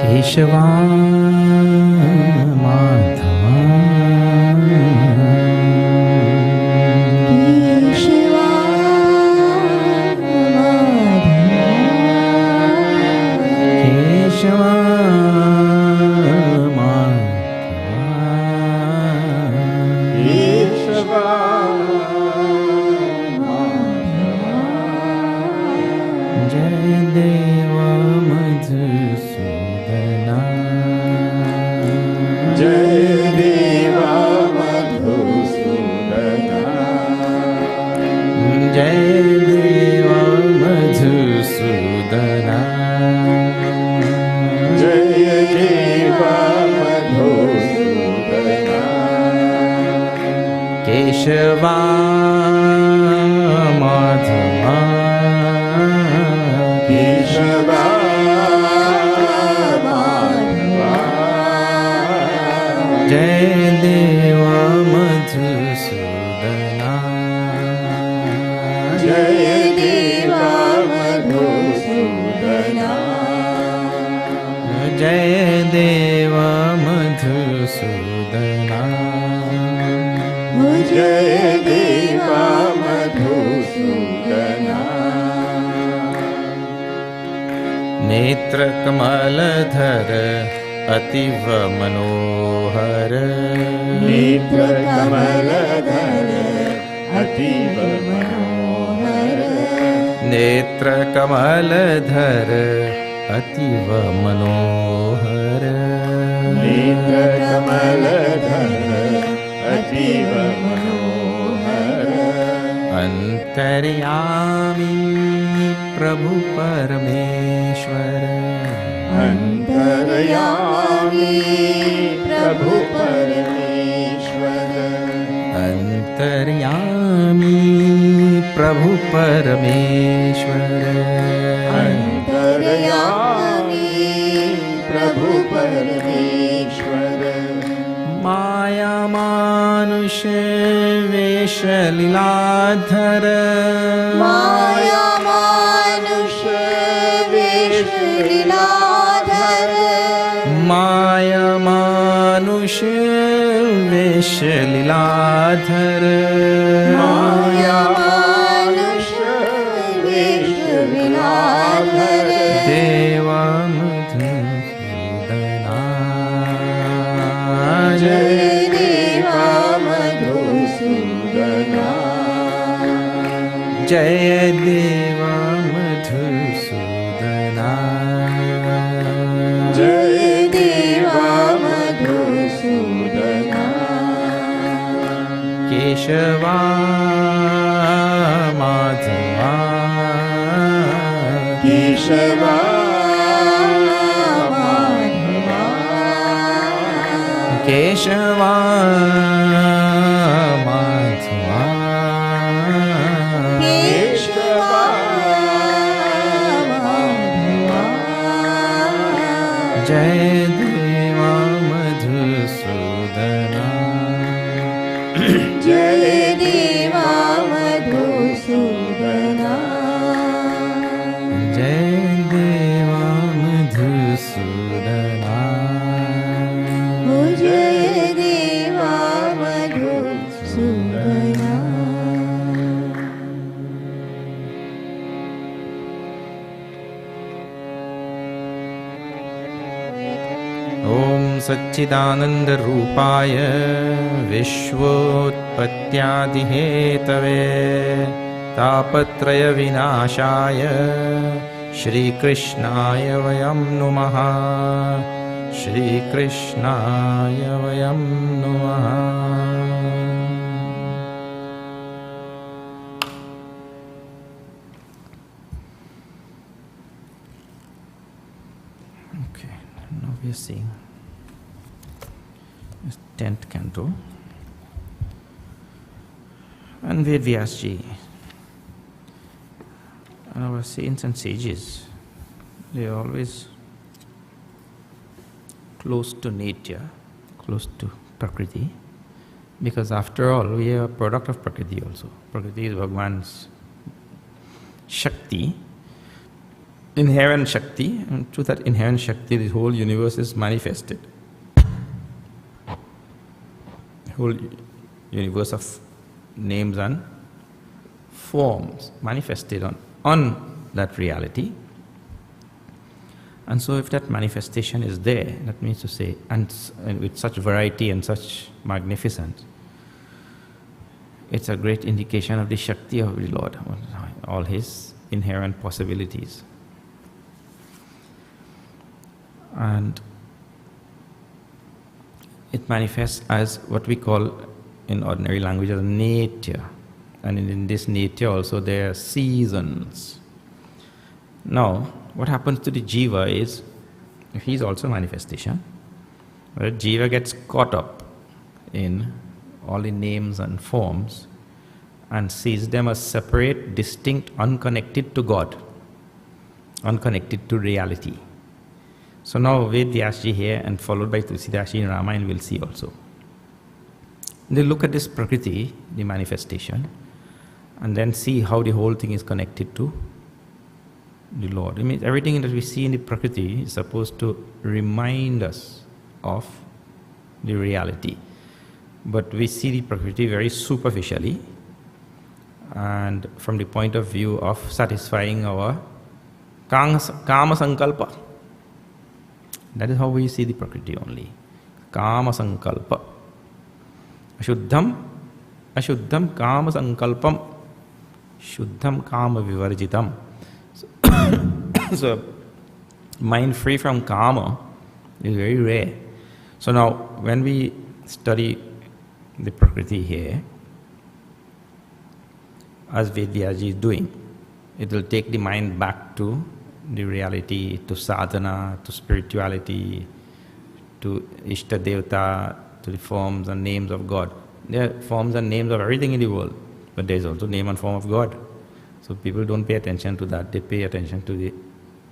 केशवा माधवा केशवा केशवा केशवा माधवा केशवा माधवा जय देव मधुसूदना जय देव मधुसूदना जय देव मधुसूदना जय देव मधुसूदना नेत्रकमलधर अतीव मनोहर नेत्रकमलधर अतीव मनोहर नेत्रकमलधर अतीव मनोहर नेत्रकमलधर अतीव मनोहर अंतर्यामी प्रभु परमेश्वर अंतर्यामी प्रभु परमेश्वर अंतर्यामी प्रभु परमेश्वर अंतर्यामी प्रभु परमेश्वर माया मानुष वेश लीलाधर माया मानुष वेश लीलाधर माया मानुष वेश लीलाधर माया मानुष वेश लीलाधर देव मधुसूदना जय देव मधुसूदना जय देव मधुसूदना जय देव मधुसूदना केशवा माधवा केशवा माधवा केशवा माधवा केशवा माधवा जय देव मधुसूदना जय देव मधुसूदना जय देव मधुसूदना जय देव मधुसूदना ओम सच्चिदानंद रूपाय विश्वोत्पत्त्यादिहेतवे तापत्रय विनाशाय श्रीकृष्णाय वयं नुमः श्रीकृष्णाय वयं नुमः Okay, now we are seeing this 10th canto and Vedvyasji our saints and sages, they are always close to nature, close to Prakriti, because after all, we are a product of Prakriti also. Prakriti is Bhagwan's Shakti, inherent Shakti, and through that inherent Shakti, the whole universe is manifested. The whole universe of names and forms manifested on that reality. And so if that manifestation is there, that means to say, and with such variety and such magnificence, it's a great indication of the Shakti of the Lord, all His inherent possibilities. And it manifests as what we call in ordinary language as nature. And in this nature also there are seasons. Now, what happens to the jiva is, he is also a manifestation, but jiva gets caught up in all the names and forms and sees them as separate, distinct, unconnected to God, unconnected to reality. So now Vedyasji here and followed by Tulsidasji in Ramayana we'll see also. They look at this Prakriti, the manifestation, and then see how the whole thing is connected to the Lord. It means everything that we see in the Prakriti is supposed to remind us of the reality. But we see the Prakriti very superficially and from the point of view of satisfying our Kama Sankalpa. That is how we see the Prakriti only. Kama Sankalpa. Ashuddham Kama Sankalpam. Shuddham Kama Vivarjitam. So, mind free from Kama is very rare. So now, when we study the Prakriti here, as Vedyaji is doing, it will take the mind back to the reality, to sadhana, to spirituality, to Ishta Devata, to the forms and names of God. There are forms and names of everything in the world, but there is also name and form of God. So people don't pay attention to that, they pay attention to the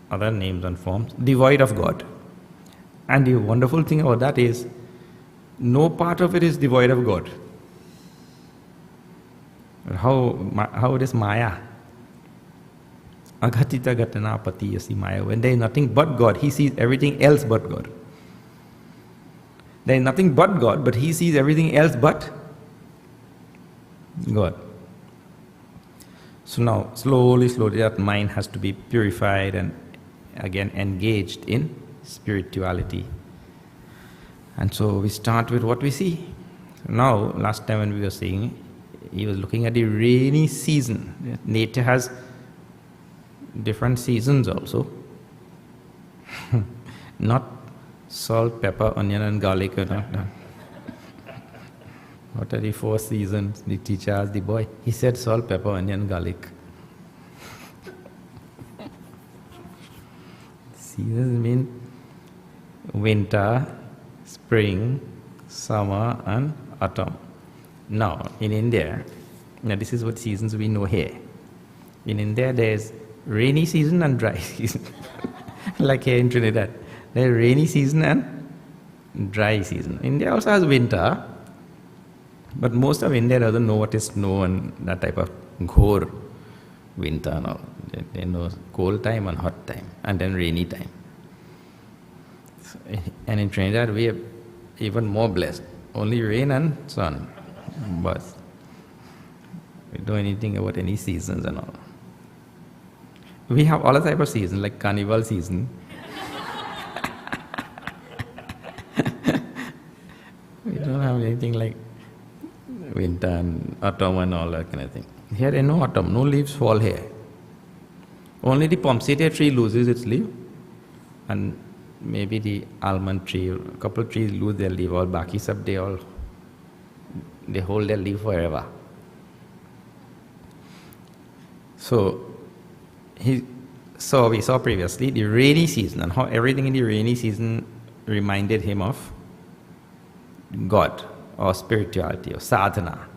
other names and forms, devoid of God. And the wonderful thing about that is, no part of it is devoid of God. How it is Maya. Aghatita Gatana Patiyasi Maya. When there is nothing but God, he sees everything else but God. There is nothing but God, but he sees everything else but God. So now, slowly, that mind has to be purified and again engaged in spirituality. And so we start with what we see. So now, last time when we were saying, he was looking at the rainy season. Nature has different seasons also. Not salt, pepper, onion and garlic. No. What are the 4 seasons? The teacher asked the boy. He said salt, pepper, onion, garlic. Seasons mean winter, spring, summer and autumn. Now, in India, this is what seasons we know here. In India, there's rainy season and dry season. Like here in Trinidad. There's rainy season and dry season. India also has winter, but most of India doesn't know what is snow and that type of ghor winter and all. They know cold time and hot time, and then rainy time. And in Trinidad, we are even more blessed. Only rain and sun. But we don't know anything about any seasons and all. We have all type of seasons, like carnival season. We don't have anything like winter and autumn and all that kind of thing. Here there is no autumn, no leaves fall here. Only the poinsettia tree loses its leaf, and maybe the almond tree, a couple of trees lose their leaf, all baki sab they hold their leaf forever. So we saw previously the rainy season and how everything in the rainy season reminded him of God or spirituality or sadhana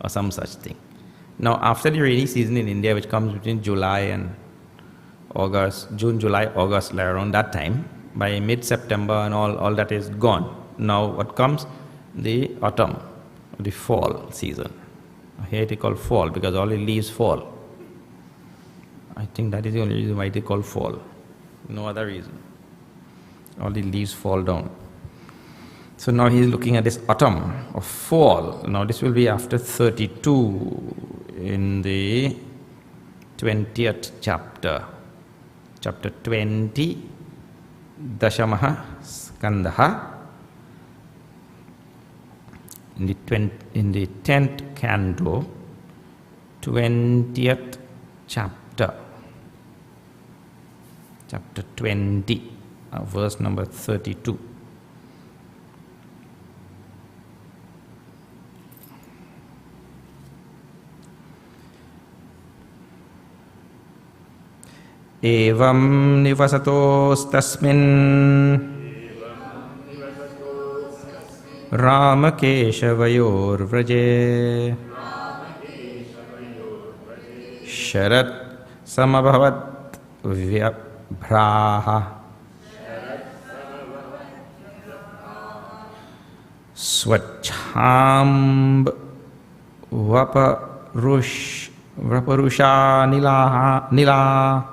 or some such thing. Now after the rainy season in India, which comes between July and August, June, July, August, like around that time. By mid-September and all that is gone. Now what comes? The autumn, the fall season. Here it is called fall because all the leaves fall. I think that is the only reason why it is called fall. No other reason. All the leaves fall down. So now he is looking at this autumn or fall. Now this will be after 32 in the 20th chapter. Chapter 20, Dashamaha Skandaha. In the 10th canto, 20th chapter. Chapter 20, verse number 32. Evam nivasatostasmin Ramakeshavayorvraje Sharat samabhavat vyabhraha Swachhamb vaparusha nila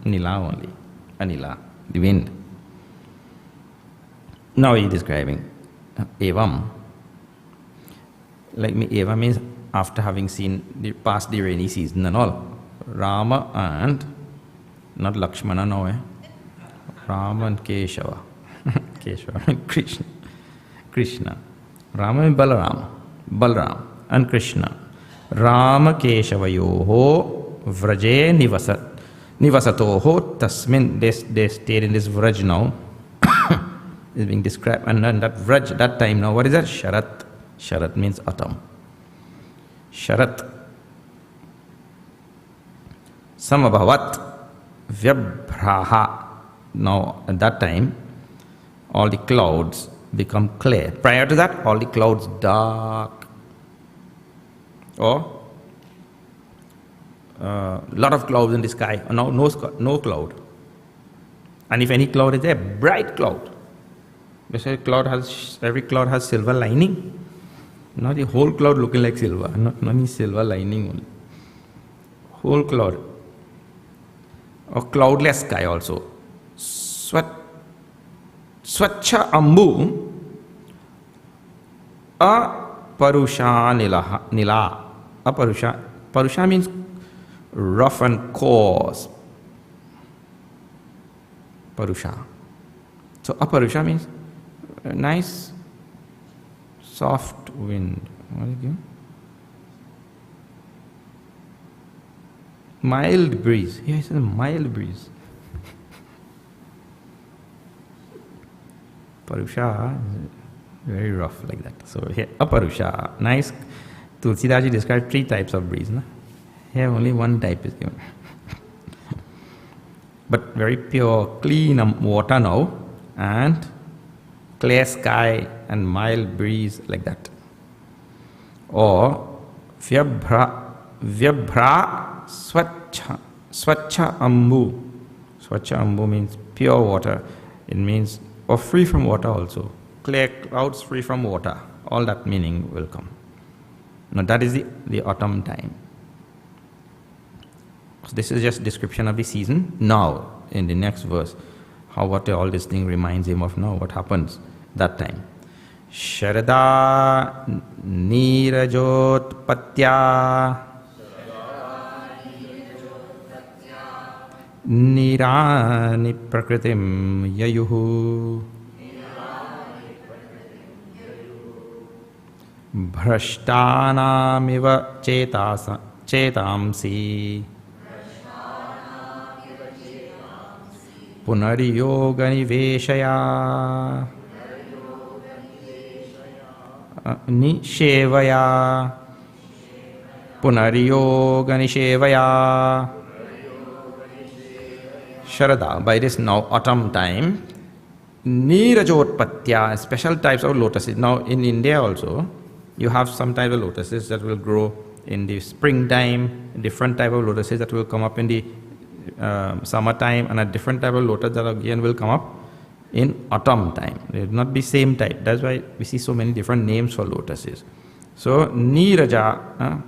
Nila only, Anila, the wind. Now he is describing Evam. Like me, Evam means after having seen past the rainy season and all. Rama and, not Lakshmana now, Rama and Keshava. Keshava and Krishna. Krishna. Rama and Balaram and Krishna. Rama Keshavayoho Vraje Nivasatoho Tasmin. They stayed in this Vraj now. Is being described. And then that Vraj, that time now, what is that? Sharat. Sharat means autumn. Sharat. Samabhavat Vyabhraha. Now, at that time, all the clouds become clear. Prior to that, all the clouds dark. Or lot of clouds in the sky. Now, no cloud. And if any cloud is there, bright cloud. Every cloud has silver lining. Not the whole cloud looking like silver. Not only silver lining only. Whole cloud. Or cloudless sky also. Swacha ambu aparusha nila. Aparusha. Parusha means rough and coarse. Parusha. So aparusha means nice, soft wind. What is it? Mild breeze. Here it says mild breeze. Parusha is very rough like that. So here, aparusha, nice. Tulsidaji described 3 types of breeze. No? Here only 1 type is given. But very pure, clean water now, and clear sky and mild breeze like that. Or vyabhra swacha ambu. Swacha ambu means pure water. It means or free from water also. Clear clouds free from water. All that meaning will come. Now that is the autumn time. So this is just description of the season. Now, in the next verse, what all this thing reminds him of now, what happens that time. Sharada nirajotpatya nirani prakritim yayuhu bhrashtanamiva chetamsi punariyoganiveshaya nishevaya punariyoganishevaya. Sharada, by this now autumn time, nirajotpatya, special types of lotuses. Now in India also, you have some type of lotuses that will grow in the springtime, different type of lotuses that will come up in the summertime, and a different type of lotus that again will come up in autumn time. They will not be same type. That's why we see so many different names for lotuses. So Niraja,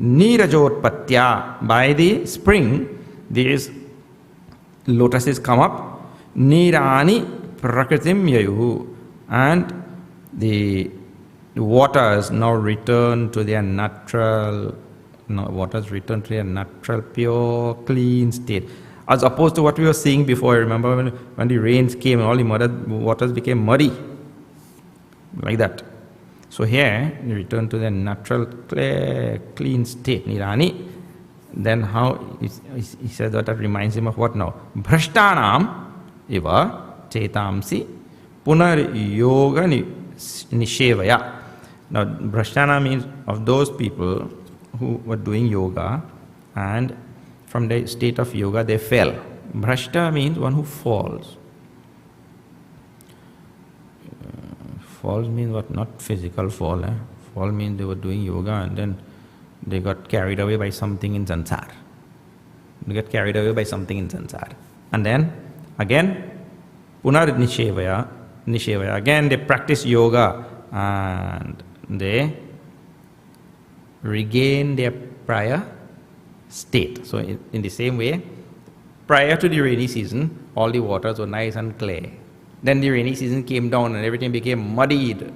Nirajotpatya, by the spring, these lotuses come up. Nirani prakritim yayuhu, and the waters now return to their natural, pure, clean state. As opposed to what we were seeing before. Remember when the rains came and all the waters became muddy, like that. So here, they return to their natural, clear, clean state, Nirani. Then how, he says that reminds him of what now? Bhrashtanam iva chetamsi punar yoga nishevaya. Now, Bhrashtana means of those people who were doing yoga, and from the state of yoga they fell. Bhrashta means one who falls. Falls means what? Not physical fall. Fall means they were doing yoga and then they got carried away by something in sansar. They got carried away by something in sansar. And then, again, punar nishevaya. Again, they practice yoga and they regain their prior state. So in the same way, prior to the rainy season, all the waters were nice and clear. Then the rainy season came down and everything became muddied.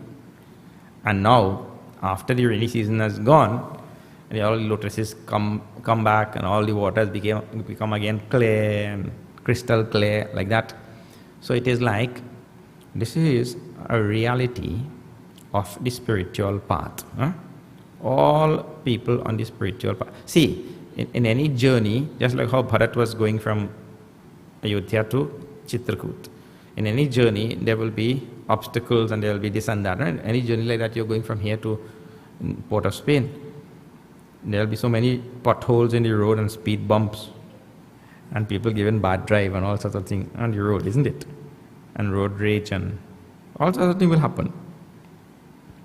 And now, after the rainy season has gone, and all the lotuses come back and all the waters become again clear and crystal clear, like that. So it is like, this is a reality of the spiritual path. All people on the spiritual path. See, in any journey, just like how Bharat was going from Ayodhya to Chitrakoot, in any journey there will be obstacles and there will be this and that. Right? Any journey like that, you're going from here to Port of Spain, there will be so many potholes in the road and speed bumps and people given bad drive and all sorts of things on the road, isn't it? And road rage and all sorts of things will happen.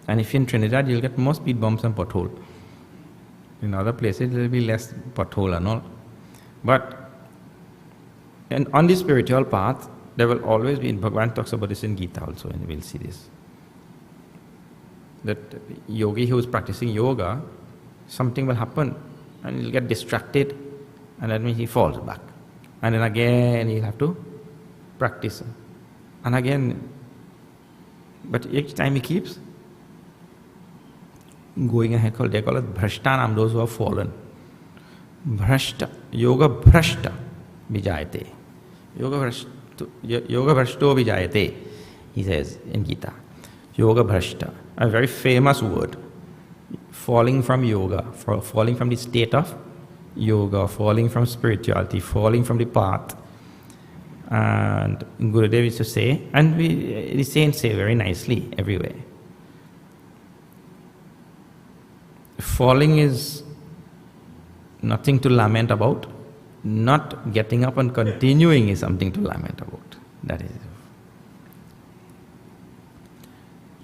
And if you're in Trinidad, you'll get more speed bumps and pothole. In other places, there will be less pothole and all. But on the spiritual path, there will always be, Bhagavan talks about this in Gita also, and we'll see this. That yogi who is practicing yoga, something will happen and he'll get distracted, and that means he falls back. And then again he'll have to practice. And again, but each time he keeps going ahead, they call it Bhrashtanam, those who have fallen. Bhrashta, yoga bhrashta vijayate. Yoga bhrashto vijayate, he says in Gita. Yoga bhrashta, a very famous word. Falling from yoga, falling from the state of yoga, falling from spirituality, falling from the path. And Gurudev used to say, and the saints say very nicely everywhere, falling is nothing to lament about. Not getting up and continuing is something to lament about. That is.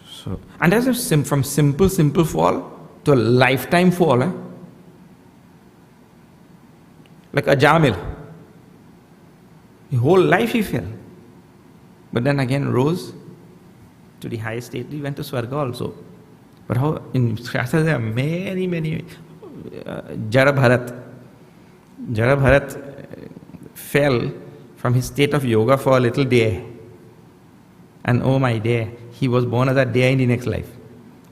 So, and there's from simple fall to a lifetime fall. Like Ajamil. The whole life he fell. But then again rose to the highest state. He went to Swarga also. But how in Shastra there are many Jara Bharat fell from his state of yoga for a little day. And oh my day, he was born as a day in the next life.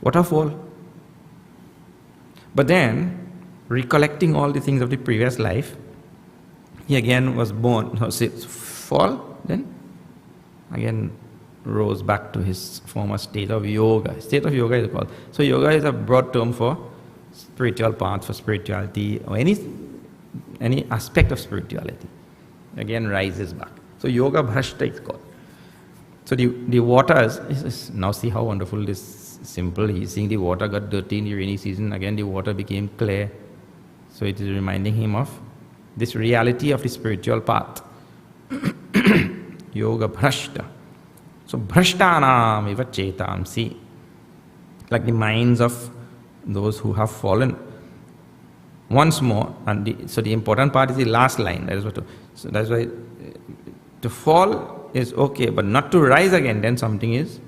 What a fall. But then, recollecting all the things of the previous life, he again was born, fall, then again rose back to his former state of yoga. State of yoga is called. So yoga is a broad term for spiritual path, for spirituality, or any aspect of spirituality. Again rises back. So yoga bhrashta is called. So the waters, now see how wonderful this simple. He's seeing the water got dirty in the rainy season, again the water became clear. So it is reminding him of this reality of the spiritual path. Yoga bhrashta. So bhrashtanam iva chetamsi. Like the minds of those who have fallen. once more, and so the important part is the last line. That is what. So that's why to fall is okay, but not to rise again, then something is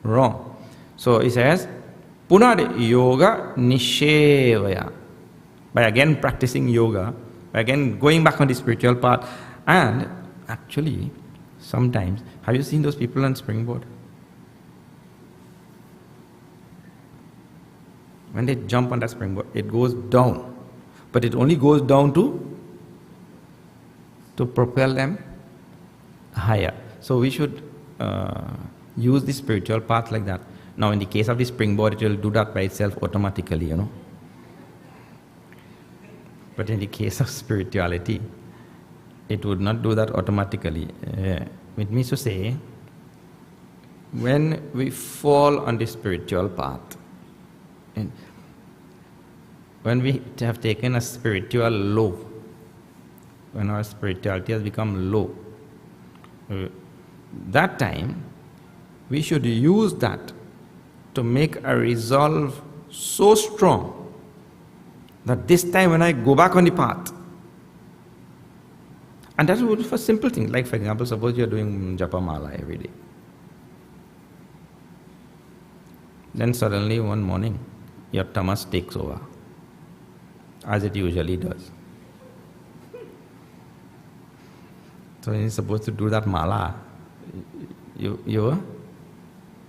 wrong. So he says, Punar yoga nishevaya. By again practicing yoga, by again going back on the spiritual path. And actually, sometimes, have you seen those people on springboard? When they jump on that springboard, it goes down. But it only goes down to propel them higher. So we should use the spiritual path like that. Now in the case of the springboard, it will do that by itself automatically, you know. But in the case of spirituality, it would not do that automatically. It means to say, when we fall on the spiritual path, and when we have taken a spiritual low, when our spirituality has become low, that time we should use that to make a resolve so strong that this time when I go back on the path, and that would be for simple things, like for example, suppose you are doing japa mala every day. Then suddenly one morning, your tamas takes over, as it usually does. So you're supposed to do that mala. You were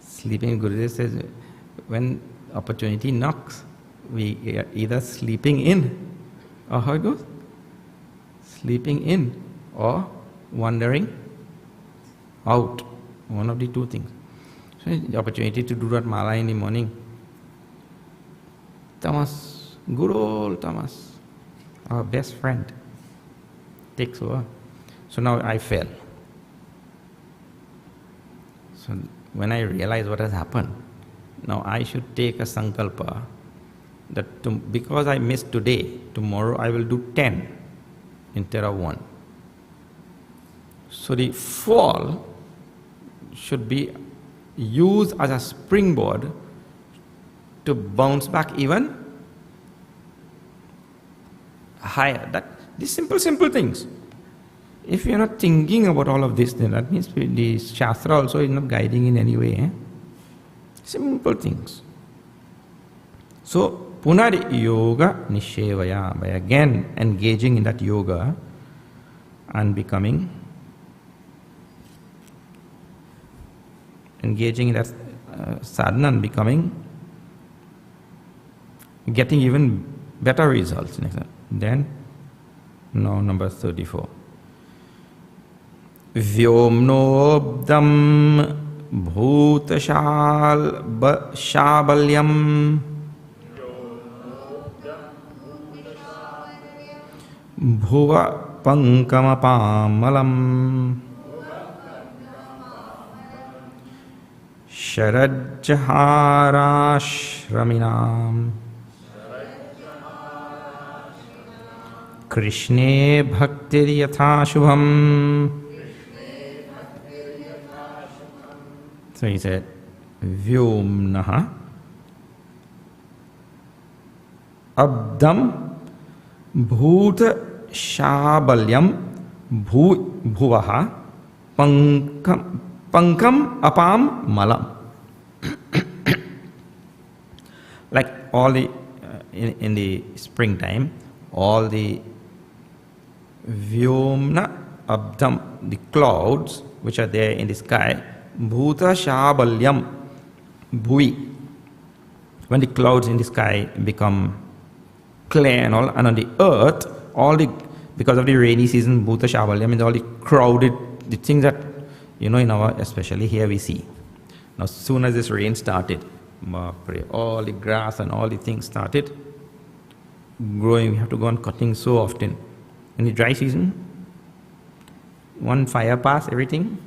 sleeping. Gurudev says, when opportunity knocks, we are either sleeping in, or how it goes? Sleeping in, or wandering out. One of the two things. So the opportunity to do that mala in the morning. Tamas, good old tamas, our best friend, takes over. So now I fell. So when I realize what has happened, now I should take a sankalpa that because I missed today, tomorrow I will do 10 instead of 1. So the fall should be used as a springboard to bounce back even higher. These simple things. If you are not thinking about all of this, then that means the Shastra also is not guiding in any way. Simple things. So, Punar yoga nishevaya, by again engaging in that yoga and engaging in that sadhana and getting even better results. Then, now number 34. Vyomnobdam bhutashabalyam bhuva pankamapamalam sharajjaharashraminam Krishne bhaktir yatha shubham. So he said, Vyomnaha Abdam Bhuta Shabalyam Bhuvaha Pankam Apam Malam. Like all the, in the springtime, all the Vyomna Abdam, the clouds which are there in the sky, Bhuta Shabalyam Bhui. When the clouds in the sky become clear and all, and on the earth, because of the rainy season, Bhuta Shabalyam means all the crowded, the things that, in our, especially here we see. Now, as soon as this rain started, all the grass and all the things started growing. We have to go on cutting so often. In the dry season, one fire pass everything.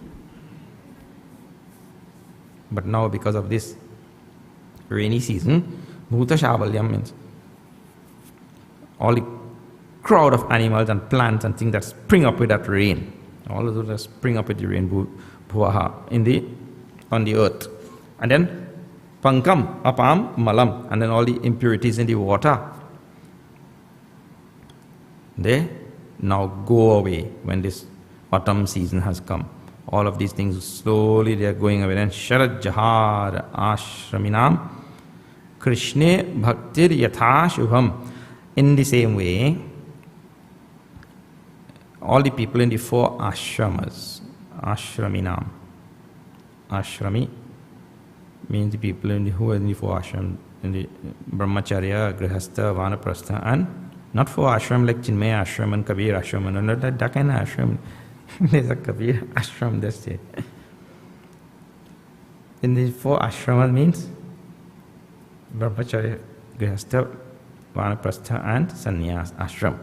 But now because of this rainy season, Bhuta Shabalyam means all the crowd of animals and plants and things that spring up with that rain. All of those that spring up with the rain, Bhuvaha, on the earth. And then Pankam, Apam, Malam, and then all the impurities in the water. they now go away when this autumn season has come. All of these things slowly they are going away. And Sharad Jahar Ashraminam Krishne Bhaktir Yatha Shubham. In the same way, all the people in the 4 ashramas, Ashraminam. Ashrami means the people who are in the 4 ashrams, in the Brahmacharya, Grihastha, Vanaprastha, and not 4 ashram like Chinmaya ashram and Kabir ashram, and not that kind of ashram. There's a Kabir ashram, that's it. In the 4 ashramas means Brahmacharya, Grihastha, Vanaprastha, and Sannyas ashram.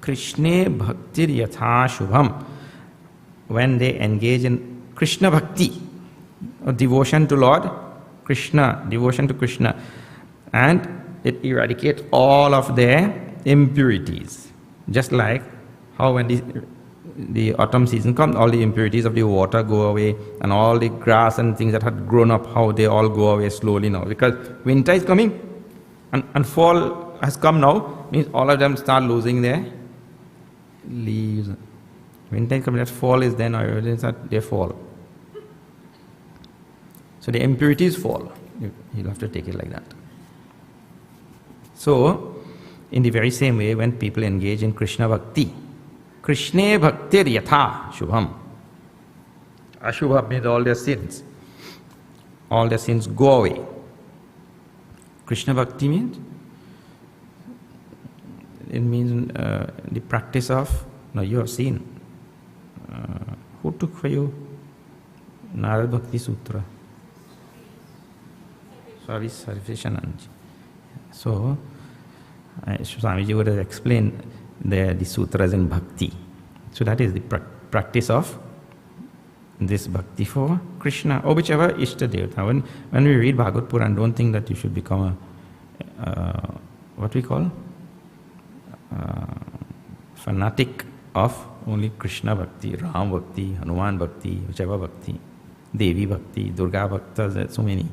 Krishne Bhaktir Yatha Shubham. When they engage in Krishna Bhakti, or devotion to Lord Krishna, devotion to Krishna, and it eradicates all of their impurities. Just like how when the autumn season comes, all the impurities of the water go away, and all the grass and things that had grown up, how they all go away slowly now. Because winter is coming, and fall has come now, means all of them start losing their leaves. Winter is coming, that fall is there now, they fall. So the impurities fall. You'll have to take it like that. So, in the very same way, when people engage in Krishna Bhakti, Krishne Bhaktir Yatha Shubham. Ashubha means all their sins. All their sins go away. Krishna Bhakti means? It means the practice of, now you have seen, who took for you Narad Bhakti Sutra? Sorry, Sarveshananji. So, Swamiji would have explained the sutras in bhakti. So that is the practice of this bhakti for Krishna, or whichever Ishta Devata. When we read Bhagavad Puran, don't think that you should become a, what we call, fanatic of only Krishna Bhakti, Ram Bhakti, Hanuman Bhakti, whichever Bhakti, Devi Bhakti, Durga Bhaktas, there are so many.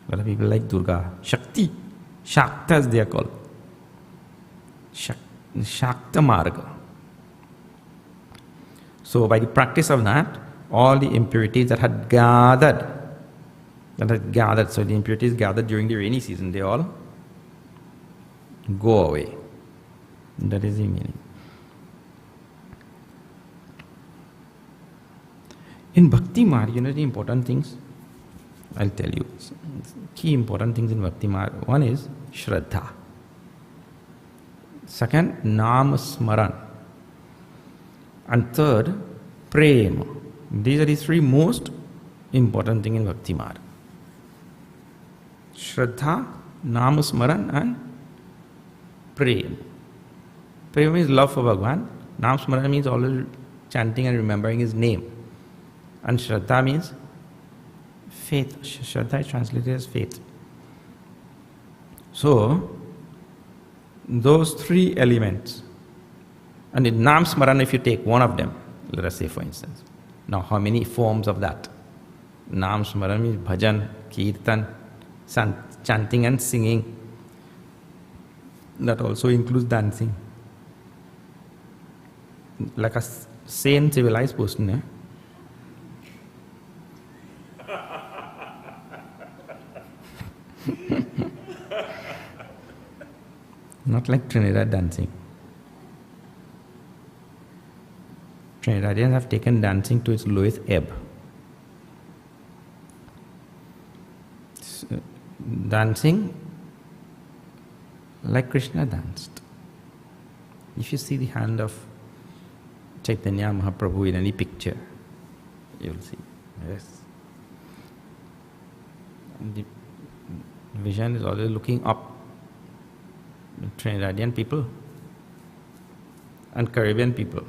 A lot of people like Durga. Shakti, Shaktas they are called. Shakta Marga. So by the practice of that, all the impurities that had gathered, so the impurities gathered during the rainy season, they all go away. That is the meaning. In Bhakti Marg, you know the important things? I'll tell you. Key important things in Bhakti Marg. One is Shraddha. Second, Nam Smaran. And third, Prema. These are the 3 most important things in Bhakti Marg. Shraddha, Nam Smaran, and Prema. Prema means love for Bhagavan. Nam Smaran means always chanting and remembering his name. And Shraddha means faith. Shraddha is translated as faith. So, those 3 elements, and in Nam Smaran, if you take one of them, let us say for instance, now how many forms of that? Nam Smaran means bhajan, kirtan, chanting and singing. That also includes dancing. Like a sane, civilized person, eh? Not like Trinidad dancing. Trinidadians have taken dancing to its lowest ebb. Dancing like Krishna danced. If you see the hand of Chaitanya Mahaprabhu in any picture, you will see. Yes. The vision is always looking up. Trinidadian people and Caribbean people,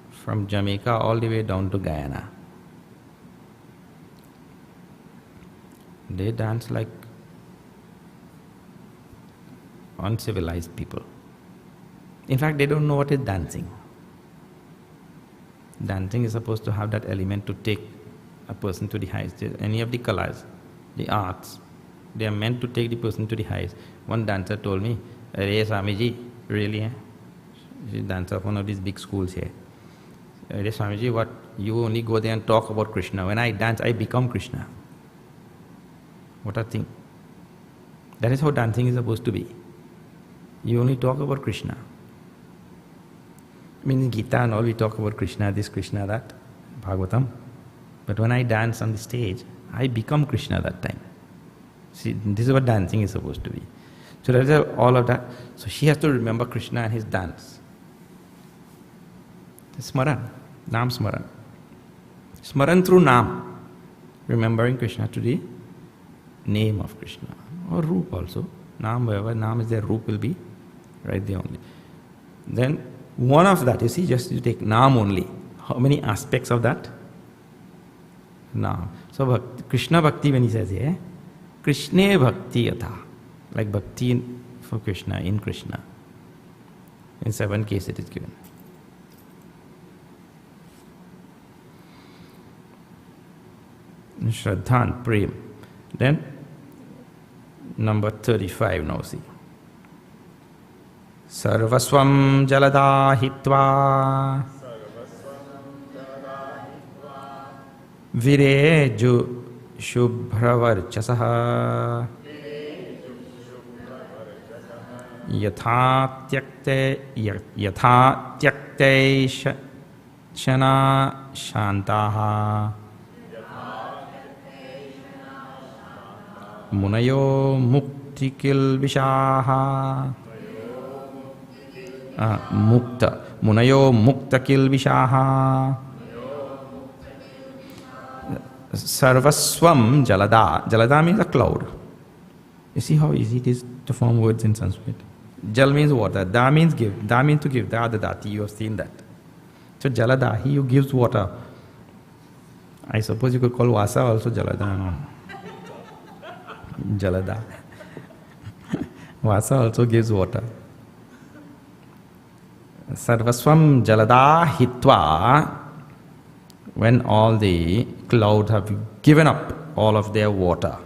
from Jamaica all the way down to Guyana, they dance like uncivilized people. In fact, they don't know what is dancing. Dancing is supposed to have that element to take a person to the highest. Any of the kalas, the arts, they are meant to take the person to the highest. One dancer told me, "Arey Swamiji, really? She's a dancer of one of these big schools here. Swamiji, what? You only go there and talk about Krishna. When I dance, I become Krishna. What a thing. That is how dancing is supposed to be. You only talk about Krishna. I mean, in Gita and all, we talk about Krishna this, Krishna that, Bhagavatam. But when I dance on the stage, I become Krishna that time. See, this is what dancing is supposed to be. So that is all of that. So she has to remember Krishna and his dance. Smaran, Nam Smaran. Smaran through Nam. Remembering Krishna to the name of Krishna. Or Roop also. Nam, wherever Nam is there, Roop will be right there only. Then one of that, you see, just you take Nam only. How many aspects of that? Nam. So Krishna Bhakti, when he says here, Krishne Bhakti Yatha. Like Bhakti for Krishna, in Krishna. In 7 cases it is given. Shraddha and Prem. Then, number 35 now see. Sarvaswam jalada hitva vireju shubhravarchasaha yatha tyakte shana shantaha munayo muktikil vishaha mukta munayo muktakil vishaha sarvaswam jalada. Jalada means a cloud. You see how easy it is to form words in Sanskrit. Jal means water, da means give, da means to give, da the dati, you have seen that. So jalada, he who gives water. I suppose you could call Vasa also jalada, no? Jalada. Vasa also gives water. Sarvaswam jalada hitva, when all the clouds have given up all of their water.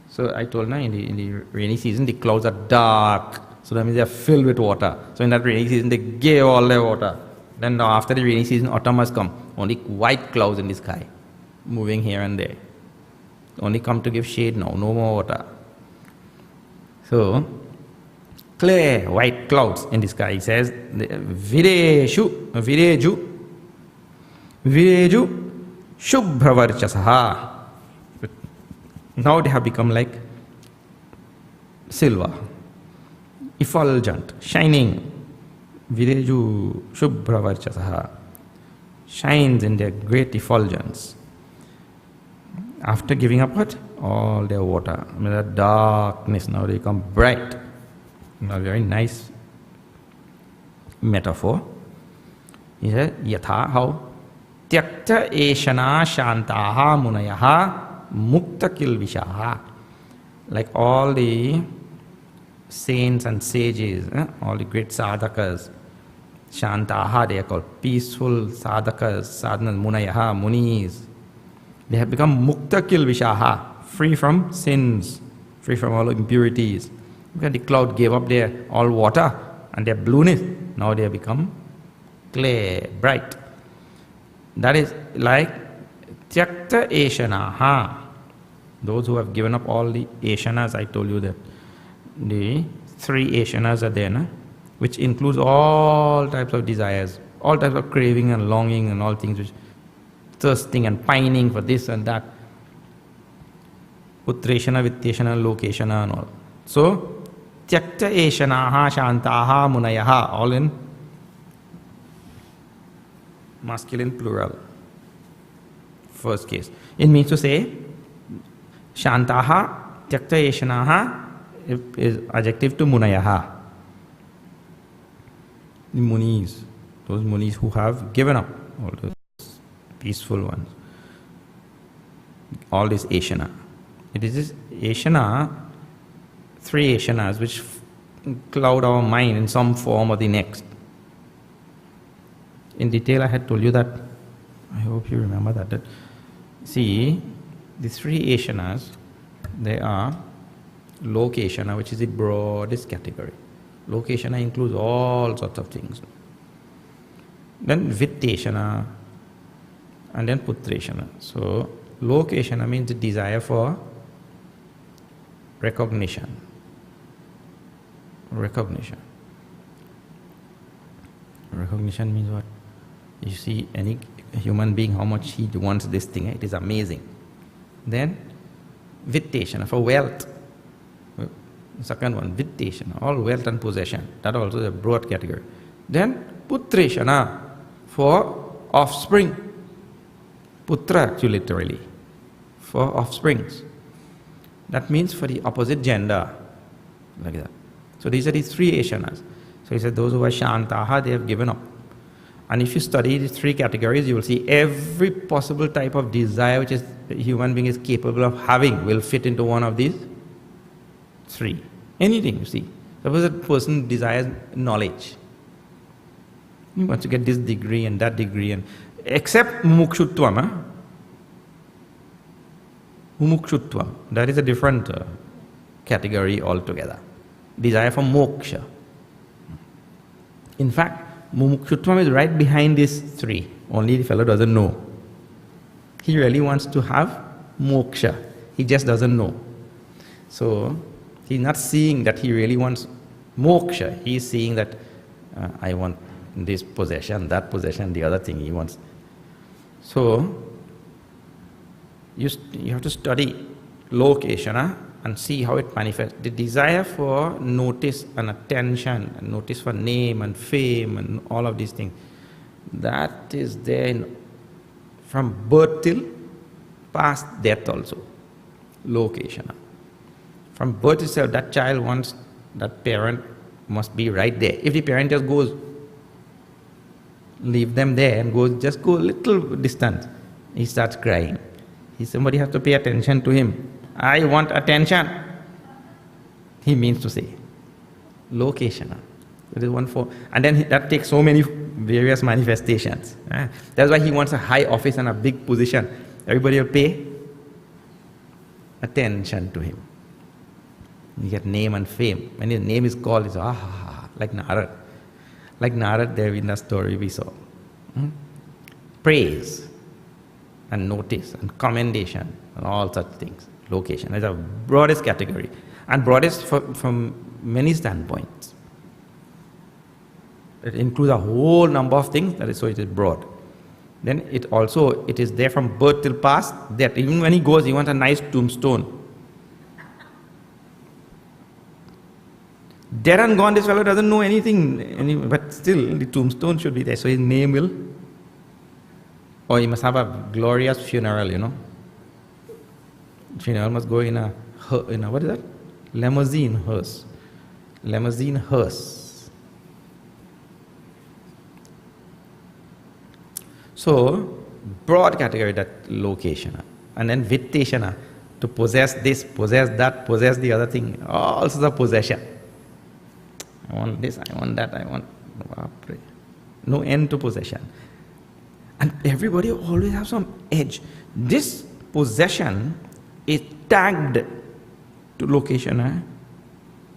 So I told you, in the rainy season, the clouds are dark. So that means they are filled with water. So in that rainy season, they gave all their water. Then now after the rainy season, autumn has come. Only white clouds in the sky, moving here and there. Only come to give shade now, no more water. So, clear white clouds in the sky. He says, Vireju Shubhravarchasaha. Now they have become like silver, effulgent, shining. Vireju Shubhravarchasaha. Shines in their great effulgence. After giving up what? All their water. I mean, that darkness, now they become bright. A very nice metaphor. He said, Yatha, how? Tyakta eshana shantaha munayaha mukta kilvishaha. Like all the saints and sages, all the great sadhakas, shantaha, they are called peaceful sadhakas, sadhanas, munayaha, munis. They have become mukta kilvishaha, free from sins, free from all impurities. When the cloud gave up their all water and their blueness, now they have become clear, bright. That is like tyakta eshanaha. Those who have given up all the eshanas, I told you that the 3 eshanas are there, na? Which includes all types of desires, all types of craving and longing and all things which thirsting and pining for this and that. Putreshana, Vitteshana, Lokeshana and all. So, Tyakta Eshanaha, Shantaha, Munayaha, all in masculine plural. First case. It means to say, Shantaha, Tyakta Eshanaha is adjective to Munayaha. The Munis, those Munis who have given up all those peaceful ones. All this Eshana. It is this Eshana, 3 Eshanas which cloud our mind in some form or the next. In detail I had told you that, I hope you remember that. See, the 3 Eshanas, they are Lokeshana, which is the broadest category. Lokeshana includes all sorts of things. Then Vitteshana, and then Putreshana. So Lokeshana means the desire for recognition. Recognition. Recognition means what? You see any human being, how much he wants this thing, it is amazing. Then Vitteshana, for wealth. Second one, Vitteshana, all wealth and possession. That also is a broad category. Then Putreshana, for offspring. Putra, actually, literally, for offsprings. That means for the opposite gender, like that. So these are the three Eshanas. So he said those who are Shantaha, they have given up. And if you study these three categories, you will see every possible type of desire which is a human being is capable of having will fit into one of these three. Anything, you see. Suppose a person desires knowledge. He wants to get this degree and that degree, and except mumukshutvam. Mumukshutvam, that is a different category altogether. Desire for moksha. In fact, mumukshutvam is right behind these three. Only the fellow doesn't know. He really wants to have moksha. He just doesn't know. So he's not seeing that he really wants moksha. He's seeing that I want this possession, that possession, the other thing he wants. So you have to study Lokeshana and see how it manifests. The desire for notice and attention, and notice for name and fame and all of these things, that is there from birth till past death also. Lokeshana. From birth itself, that child wants, that parent must be right there. If the parent just goes, leave them there and just go a little distance, he starts crying. Somebody has to pay attention to him. I want attention, he means to say. Lokeshana. That is one form. And then that takes so many various manifestations. That's why he wants a high office and a big position. Everybody will pay attention to him. You get name and fame. When his name is called, it's like Narad. Like Narad there in the story we saw. Praise and notice and commendation and all such things. Location is a broadest category, and broadest from many standpoints. It includes a whole number of things, that is, so it is broad. Then it is there from birth till past death. Even when he goes, he wants a nice tombstone. Dead and gone, this fellow doesn't know anything, but still the tombstone should be there, so his name will, or he must have a glorious funeral, Funeral must go in a what is that? Limousine hearse. Limousine hearse. So, broad category, that Lokeshana. And then Vitteshana, to possess this, possess that, possess the other thing, all sorts of possession. I want this, I want that, I want... No end to possession. And everybody always has some edge. This possession is tagged to Lokeshana.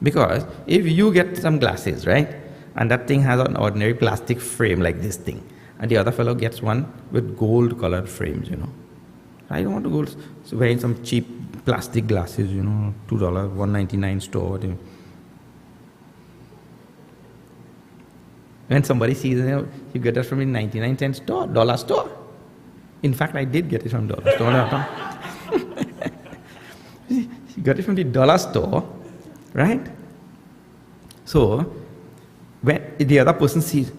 Because if you get some glasses, right, and that thing has an ordinary plastic frame like this thing, and the other fellow gets one with gold colored frames, I don't want to go wearing some cheap plastic glasses, $2, $1.99 store. When somebody sees it, you get it from the 99-cent store, dollar store. In fact, I did get it from dollar store. You got it from the dollar store, right? So, when the other person sees,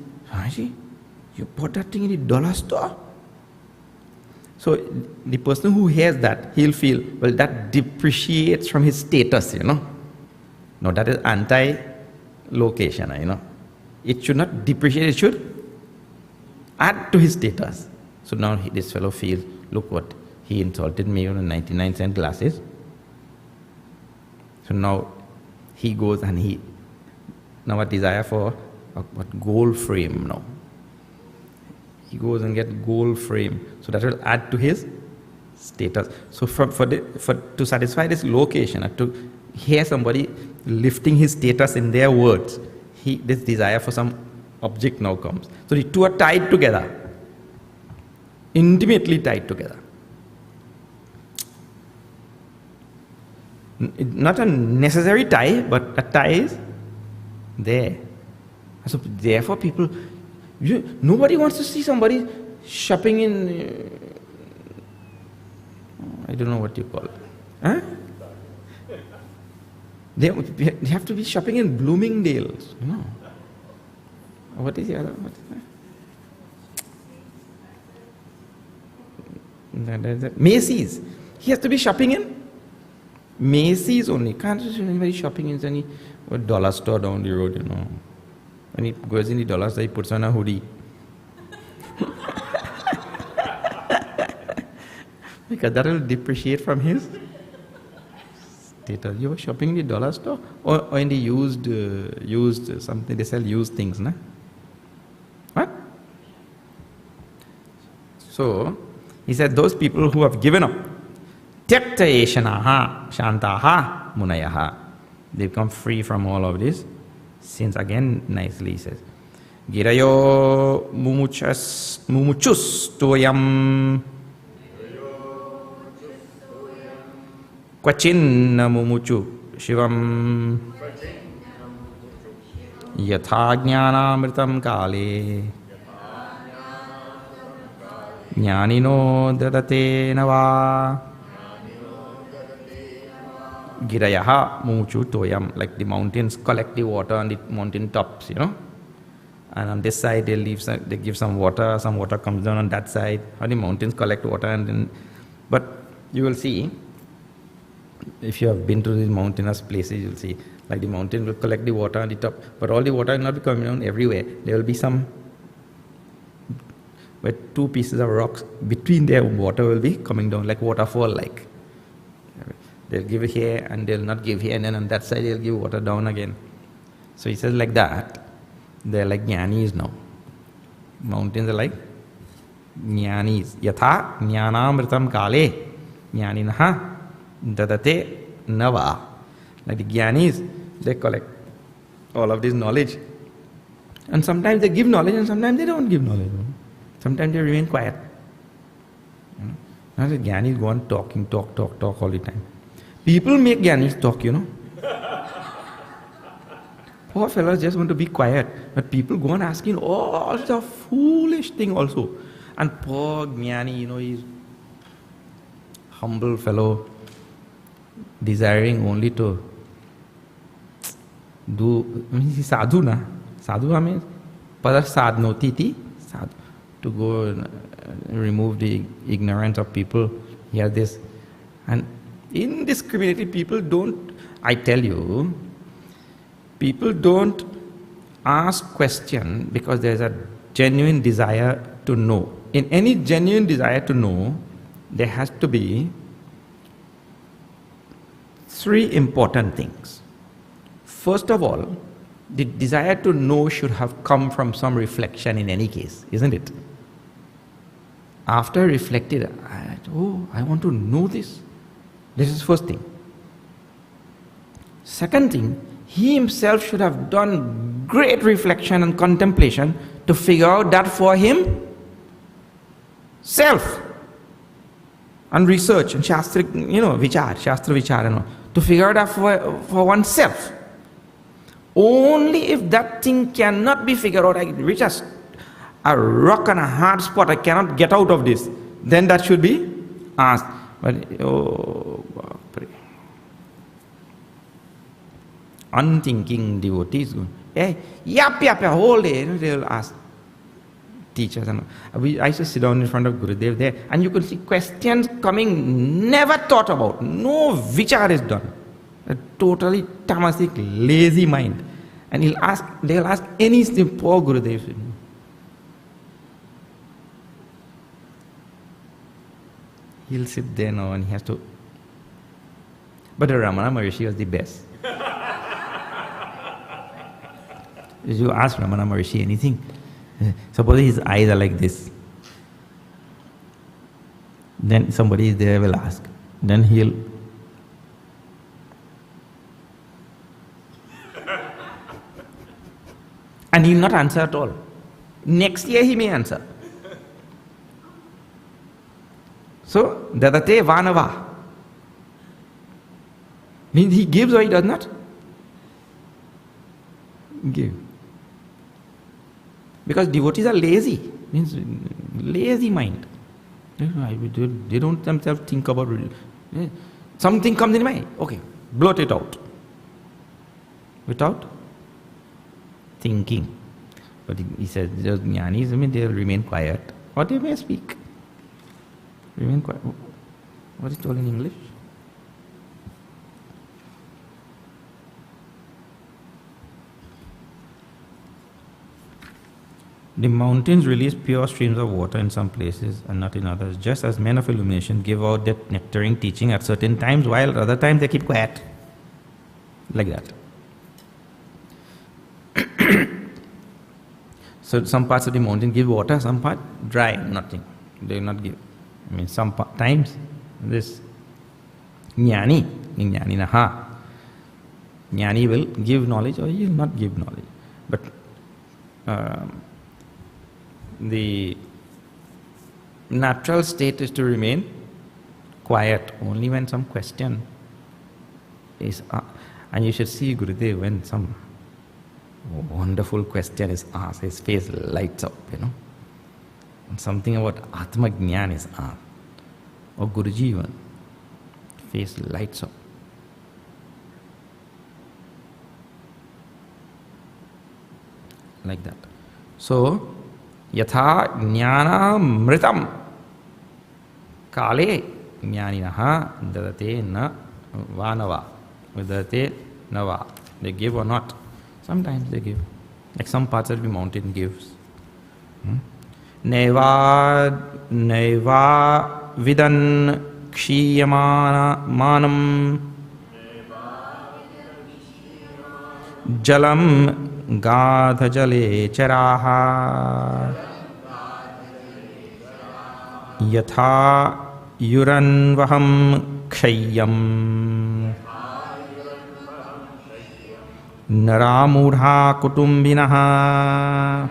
you bought that thing in the dollar store? So, the person who hears that, he'll feel, well, that depreciates from his status, No, that is anti-Lokeshana, It should not depreciate, it should add to his status. So now this fellow feels, look what, he insulted me on 99-cent glasses. So now he goes and now a desire for a gold frame now. He goes and gets gold frame. So that will add to his status. So to satisfy this Lokeshana, to hear somebody lifting his status in their words, this desire for some object now comes. So the two are tied together, intimately tied together. Not a necessary tie, but a tie is there. So therefore people, nobody wants to see somebody shopping in, I don't know what you call it. Huh? They have to be shopping in Bloomingdale's, you know. What is the other? What is that? Macy's. He has to be shopping in Macy's only. Can't see anybody shopping in any dollar store down the road, you know. When he goes in the dollar store, he puts on a hoodie. Because that will depreciate from his status. You were shopping in the dollar store or in the used something, they sell used things, na? What? So, he said those people who have given up, tyakta eshanaha shantaha munayaha, they become free from all of this. Since again, nicely he says, Girayo mumuchus toyam Kvachinna mumuchu shivam yatha jnanamritam kale jnanino dadate nava girayaha mumuchu toyam, like the mountains collect the water on the mountain tops, you know, and on this side they give some water comes down on that side, or the mountains collect water, and then, but you will see, if you have been to these mountainous places, you'll see, like the mountain will collect the water on the top, but all the water will not be coming down everywhere. There will be some, where two pieces of rocks, between their water will be coming down, like waterfall like. They'll give it here and they'll not give here, and then on that side they'll give water down again. So he says like that, they're like jnanis now. Mountains are like jnanis. Yatha jnanamritam kale jnaninaha dadate nava. Like the jnanis, they collect all of this knowledge. And sometimes they give knowledge and sometimes they don't give knowledge. Sometimes they remain quiet. Now the jnanis go on talking, talk all the time. People make jnanis talk, you know. Poor fellows just want to be quiet. But people go on asking all sorts of foolish thing also. And poor jnani, you know, he's humble fellow, desiring only to do, I mean, he's sadhu na. Sadhu, I mean, pada sadnotiti, sadhu, to go and remove the ignorance of people. He has this. And in this community, people don't, I tell you, people don't ask question because there's a genuine desire to know. In any genuine desire to know, there has to be three important things. First of all, the desire to know should have come from some reflection in any case, isn't it? After reflected, I want to know this. This is first thing. Second thing, he himself should have done great reflection and contemplation to figure out that for himself. And research and shastra, you know, shastra vichar and all, to figure out that for oneself. Only if that thing cannot be figured out, I reach a rock and a hard spot, I cannot get out of this, then that should be asked. But unthinking devotees go, hey, yap, whole day, you know, they will ask teachers. And I used to sit down in front of Gurudev there, and you could see questions coming, never thought about, no vichar is done. A totally tamasic, lazy mind. And they'll ask anything, poor Gurudev. He'll sit there now and he has to. But the Ramana Maharishi was the best. If you ask Ramana Maharishi anything, suppose his eyes are like this, then somebody there will ask. Then he'll. And he will not answer at all. Next year he may answer. So, dadate vanava. Means he gives or he does not give. Because devotees are lazy. Means lazy mind. They don't themselves think about it. Something comes in mind. Okay, blurt it out. Without thinking. But he says, just jnanis, they will remain quiet. Or they may speak. Remain quiet. What is it told in English? The mountains release pure streams of water in some places and not in others, just as men of illumination give out that nectaring teaching at certain times, while at other times they keep quiet. Like that. So some parts of the mountain give water, some part dry, nothing. They will not give. I mean, some times this jnani, jnani naha, jnani will give knowledge or he will not give knowledge. But the natural state is to remain quiet only when some question is and you should see Gurudev when some wonderful question is asked, his face lights up, And something about Atma Jnana is asked, or Guruji even, face lights up. Like that. So, yatha jnana mritam kale jnaninaha dadate na vanava dadate nava. They give or not. Sometimes they give. Like some parts of the mountain gives. Neva vidan kshiyamana manam jalam gadha jale charaha yatha yuranvaham kshayam naramudha kutumbinaha.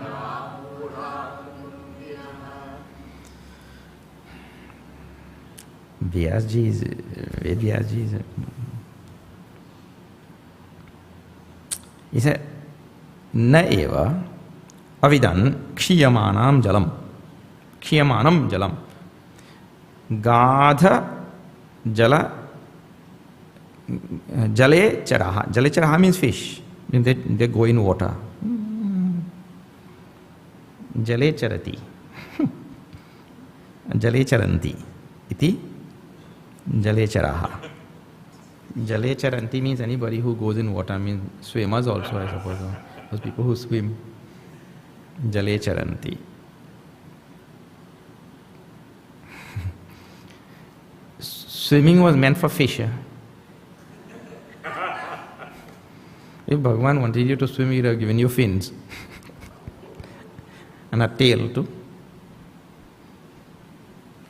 Vyasji is he said, na eva avidan kshiyamanam jalam. Kshiyamanam jalam. Gadha jala jale charaha. Jale charaha means fish. They go in water. Jale charati. Jale charanti. Iti jale charaha. Jale charanti means anybody who goes in water, means swimmers also, I suppose. Those people who swim. Jale charanti. Swimming was meant for fish. If Bhagavan wanted you to swim, he would have given you fins. And a tail too.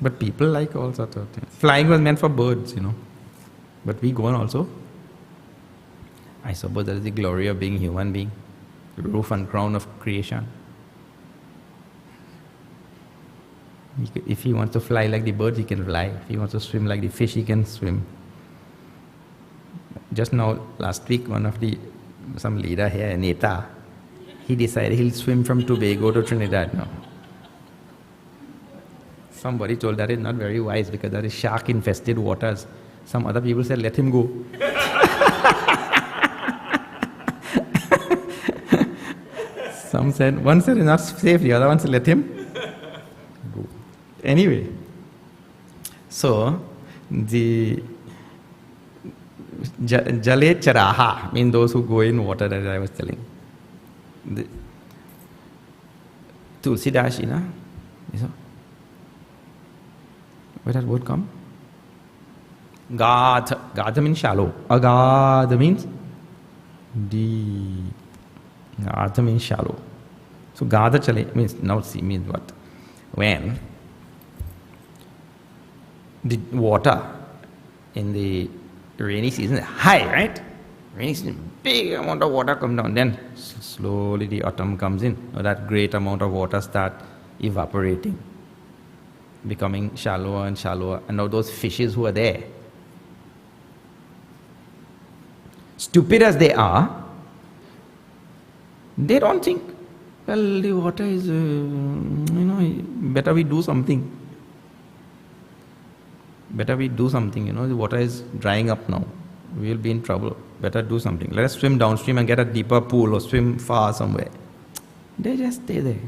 But people like all sorts of things. Flying was meant for birds, But we go on also. I suppose that is the glory of being human being. The roof and crown of creation. If he wants to fly like the bird, he can fly. If he wants to swim like the fish, he can swim. Just now, last week, some leader here, Neta, he decided he'll swim from Tobago to Trinidad now. Somebody told that is not very wise because that is shark-infested waters. Some other people said, let him go. One said it's not safe, the other one said, let him go. Anyway, so the jale charaha mean those who go in water, as I was telling. Tulsidas, where does word come? Gadha. Gadha means shallow. Agadha means deep. Gadha means shallow. So Gadha chale means, now see, means what? When the water in the rainy season is high, right? Very big amount of water comes down. Then slowly the autumn comes in. That great amount of water start evaporating, becoming shallower and shallower. And now those fishes who are there, stupid as they are, they don't think, well, the water is, better we do something. Better we do something, the water is drying up now. We will be in trouble. Better do something. Let us swim downstream and get a deeper pool or swim far somewhere. They just stay there.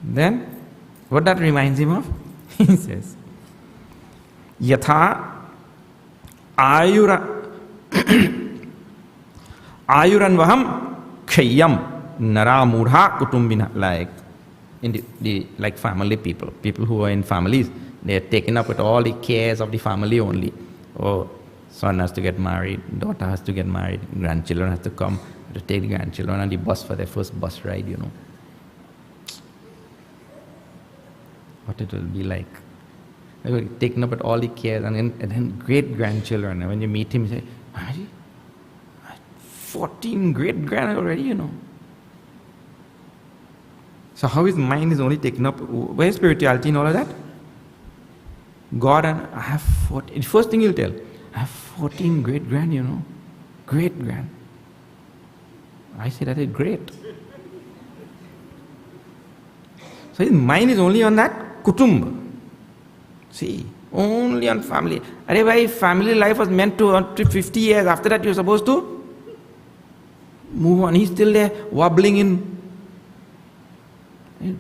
Then, what that reminds him of? He says, Yatha Ayuranvaham Khayyam Nara Mudha Kutumbina. Like in like family people who are in families, they are taken up with all the cares of the family only. Oh, son has to get married, daughter has to get married, grandchildren have to come to take the grandchildren on the bus for their first bus ride, What it will be like. They were taken up with all the cares, and then great grandchildren. And when you meet him, you say, 14 great grand already, So how his mind is only taken up, where's spirituality and all of that? God, and I have 14, the first thing he'll tell, I have 14 great grand, great grand. I say that is great. So his mind is only on that kutumb. See, only on family. Arey, family life was meant to 50 years. After that you're supposed to move on. He's still there, wobbling in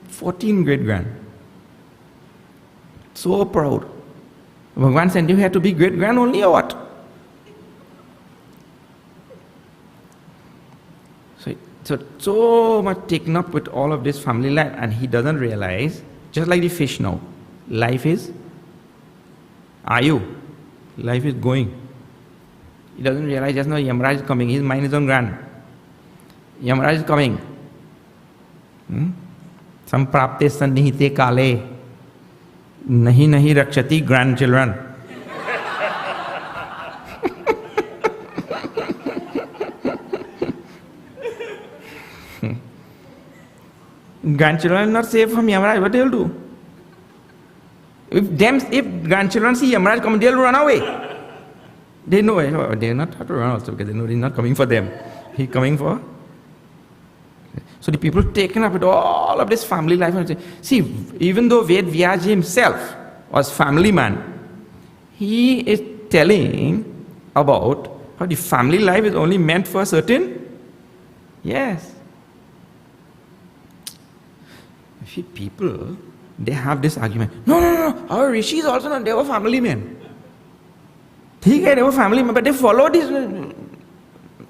14 great grand. So proud. Bhagwan sent you here to be great grand only or what? So much taken up with all of this family life, and he doesn't realize, just like the fish now, life is Ayu. Life is going. He doesn't realize just now Yamaraj is coming. His mind is on grand. Yamaraj is coming. Samprapte sannihite kale. Nahi rakshati grandchildren. Grandchildren are not safe from Yamaraj. What they will do? If grandchildren see Yamaraj come, they'll run away. They know they're not have to run also because they know he's not coming for them. He's coming for. So the people taken up with all of this family life. See, even though Ved Vyas himself was family man, he is telling about how the family life is only meant for certain. Yes. See, people, they have this argument. No. Our rishis also not. They were family men. They were family men, but they followed this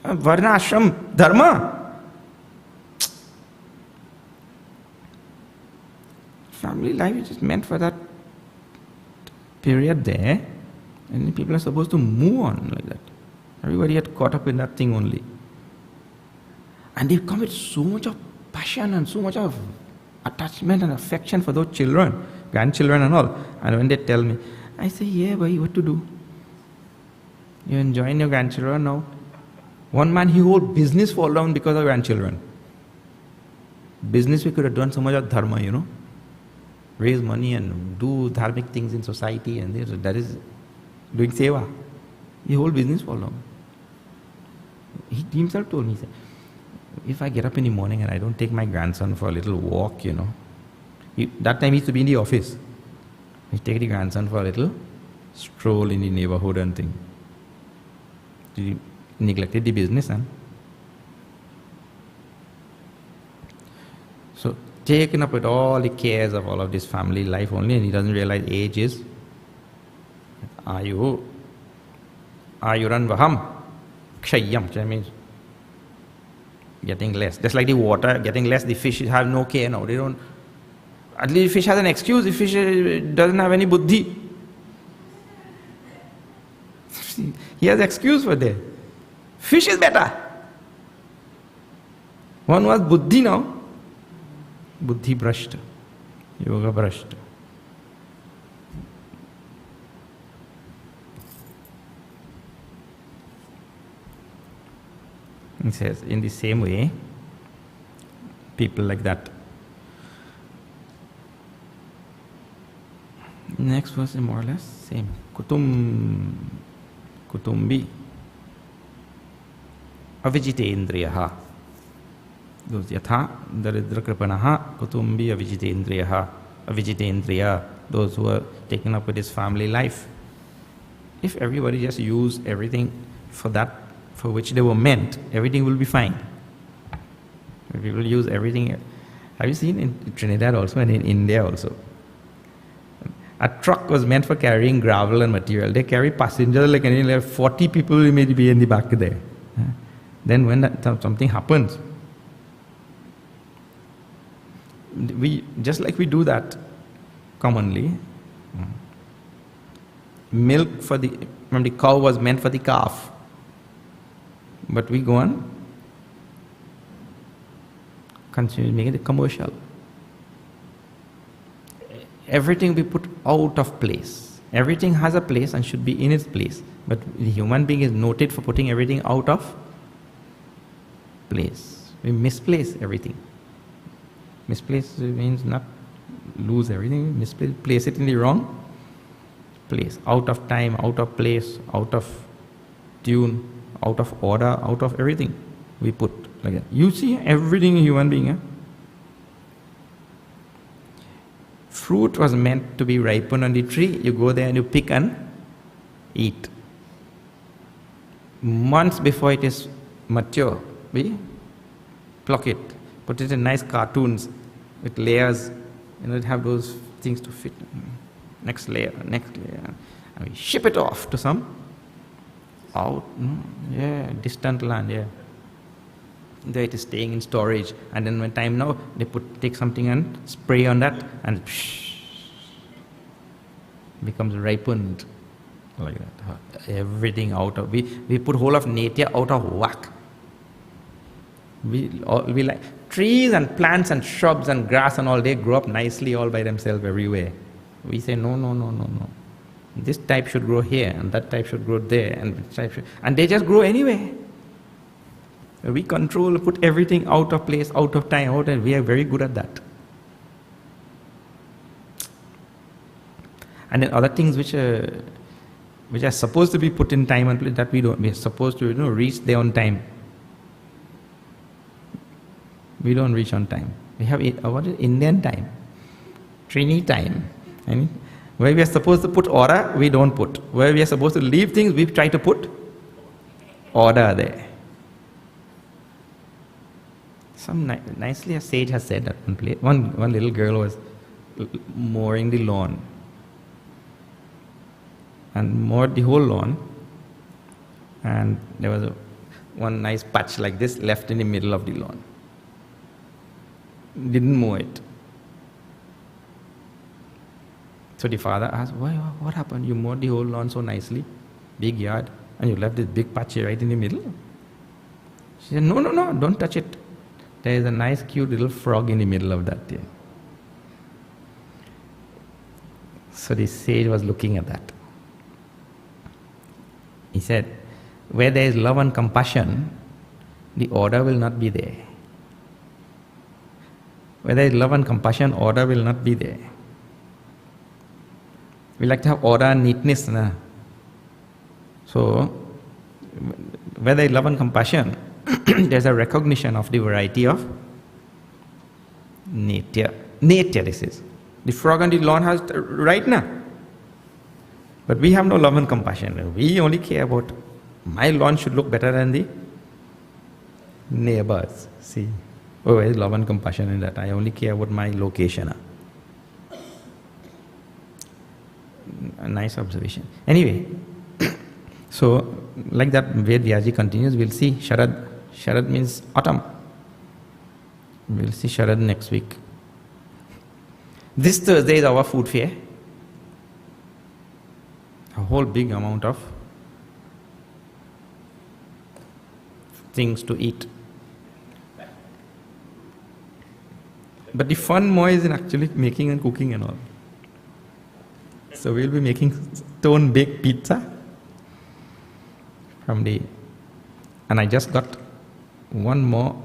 Varna Ashram Dharma. Family life is just meant for that period there, and people are supposed to move on like that. Everybody had caught up in that thing only. And they come with so much of passion and so much of attachment and affection for those children, grandchildren and all. And when they tell me, I say, yeah, boy, what to do? You're enjoying your grandchildren now. One man, he whole business fall down because of grandchildren. Business we could have done so much of dharma, raise money and do dharmic things in society, and that is doing seva. The whole business fall down. He himself told me, he said, if I get up in the morning and I don't take my grandson for a little walk, that time he used to be in the office. He take the grandson for a little stroll in the neighborhood and thing. He neglected the business, and so taken up with all the cares of all of this family life only, and he doesn't realize age is Ayuran Vaham Kshayyam, which means getting less. Just like the water getting less, the fish have no care now. They don't. At least the fish has an excuse. The fish doesn't have any buddhi. He has excuse for that. Fish is better. One was buddhi now. Buddhi brashta. Yoga brashta. He says, in the same way, people like that. Next verse is more or less same. Kutumbi. Avijitendriyaha. Those yatha daridra kripanaha kutumbi avijitendriyaha. Avijitendriya. Those who are taken up with this family life. If everybody just used everything for that for which they were meant, everything will be fine. If people use everything. Have you seen in Trinidad also and in India also? A truck was meant for carrying gravel and material. They carry passengers like any 40 people may be in the back there. Then when something happens, we just like we do that commonly. Milk from the cow was meant for the calf, but we go on continue making it commercial. Everything we put out of place. Everything has a place and should be in its place. But the human being is noted for putting everything out of place. We misplace everything. Misplace means not lose everything. Misplace, place it in the wrong place. Out of time, out of place, out of tune, out of order, out of everything we put like that. You see everything in human being. Fruit was meant to be ripened on the tree. You go there and you pick and eat. Months before it is mature, we pluck it, put it in nice cartoons with layers, it have those things to fit. Next layer, and we ship it off to some distant land. There it is staying in storage, and then when time now they take something and spray on that, and it becomes ripened like that. Everything out of we put whole of nature out of whack. We like trees and plants and shrubs and grass and all, they grow up nicely all by themselves everywhere. We say no. This type should grow here, and that type should grow there, and they just grow anyway. We control, put everything out of place, out of time, and we are very good at that. And then other things which are supposed to be put in time and place, that we don't. We are supposed to reach there on time. We don't reach on time. We have what is Indian time, Trini time, and where we are supposed to put order, we don't put. Where we are supposed to leave things, we try to put order there. Nicely a sage has said that one little girl was mowing the lawn and mowed the whole lawn, and there was one nice patch like this left in the middle of the lawn. Didn't mow it. So the father asked, what happened? You mowed the whole lawn so nicely, big yard, and you left this big patch right in the middle? She said, no, don't touch it. There is a nice cute little frog in the middle of that. So the sage was looking at that. He said, where there is love and compassion, the order will not be there. Where there is love and compassion, order will not be there. We like to have order and neatness. So, where there is love and compassion, there's a recognition of the variety of nature. Nature, this is. The frog on the lawn has right now. But we have no love and compassion. We only care about my lawn should look better than the neighbors. See, where is love and compassion in that? I only care about my location. A nice observation. Anyway, so like that, Ved Vyaji continues. We'll see Sharad. Sharad means autumn. We'll see Sharad next week. This Thursday is our food fair. A whole big amount of things to eat. But the fun more is in actually making and cooking and all. So we'll be making stone baked pizza and I just got one more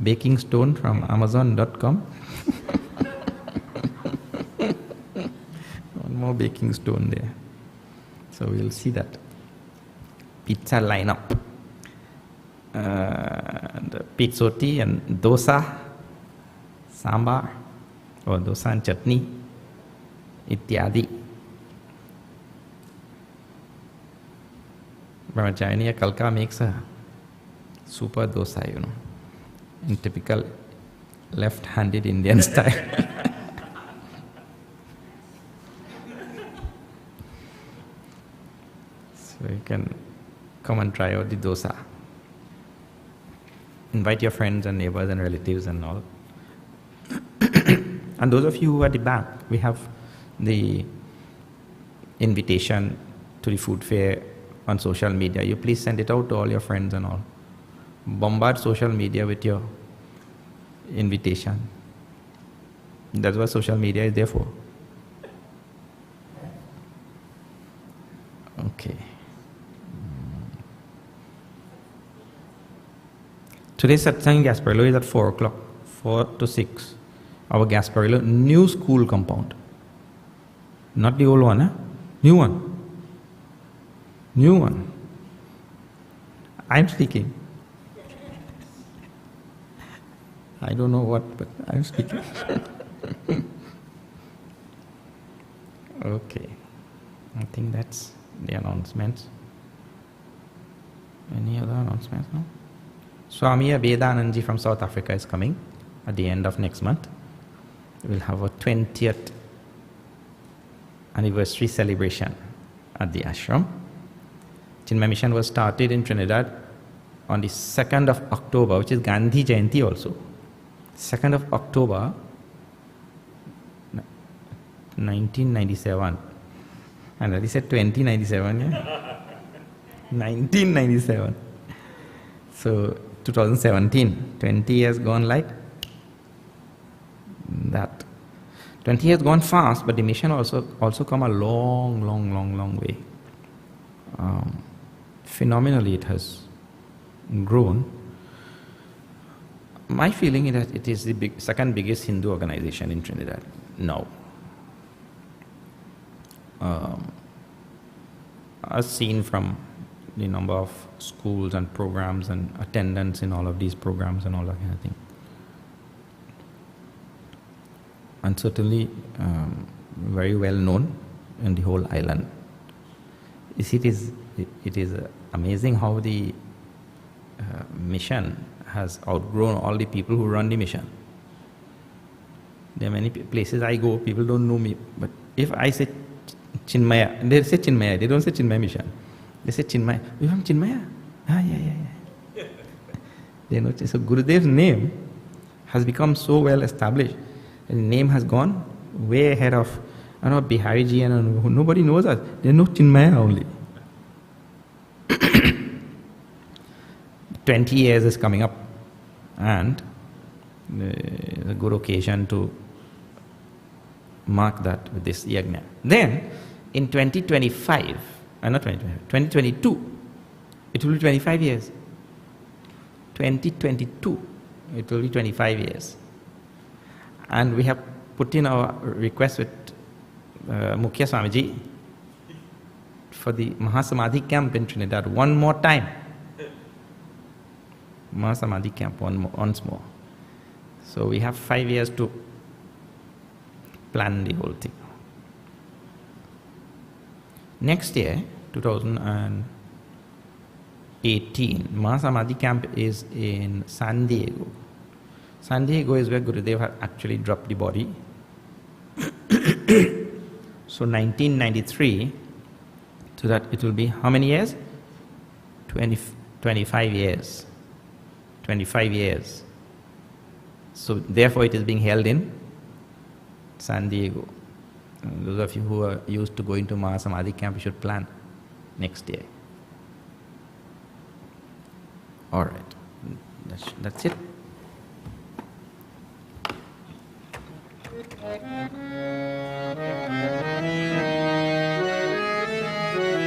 baking stone from Amazon.com. One more baking stone there. So we'll see that. Pizza lineup. And pizzoti and dosa, sambar, or dosa and chutney, ityadi. Brahmachariya Kalka makes a super dosa, in typical left-handed Indian style. So you can come and try out the dosa. Invite your friends and neighbors and relatives and all. And those of you who are at the back, we have the invitation to the food fair on social media. You please send it out to all your friends and all. Bombard social media with your invitation. That's what social media is there for. Okay. Today's satsang Gasparillo is at 4 o'clock, 4 to 6. Our Gasparillo new school compound. Not the old one, New one. New one. I'm speaking. I don't know what, but I'm speaking. Okay. I think that's the announcements. Any other announcements? No? Swami Vedananji from South Africa is coming at the end of next month. We'll have a 20th anniversary celebration at the ashram. Chinmaya Mission was started in Trinidad on the 2nd of October, which is Gandhi Jayanti also. 2nd of October 1997. And he said 2097, yeah? 1997. So 2017, 20 years gone like that. 20 years gone fast, but the mission also come a long way. Phenomenally it has grown. My feeling is that it is the second biggest Hindu organization in Trinidad now. As seen from the number of schools and programs and attendance in all of these programs and all that kind of thing. And certainly very well known in the whole island. You see, it is amazing how the mission has outgrown all the people who run the mission. There are many places I go, people don't know me, but if I say Chinmaya, they say Chinmaya, they don't say Chinmaya Mission. They say Chinmaya. You from Chinmaya? Ah, yeah. They know. So Gurudev's name has become so well established. The name has gone way ahead of, Bihariji and nobody knows us. They know Chinmaya only. 20 years is coming up, and a good occasion to mark that with this yajna. Then, in 2025, 2022, it will be 25 years. 2022, it will be 25 years. And we have put in our request with Mukhya Swamiji for the Mahasamadhi camp in Trinidad one more time. Mahasamadhi camp once more. So we have 5 years to plan the whole thing. Next year, 2018, Mahasamadhi camp is in San Diego. San Diego is where Gurudev had actually dropped the body. So 1993, so that it will be how many years? 25 years. 25 years. So therefore it is being held in San Diego. Those of you who are used to going to Mahasamadhi camp, you should plan next year. All right, that's it.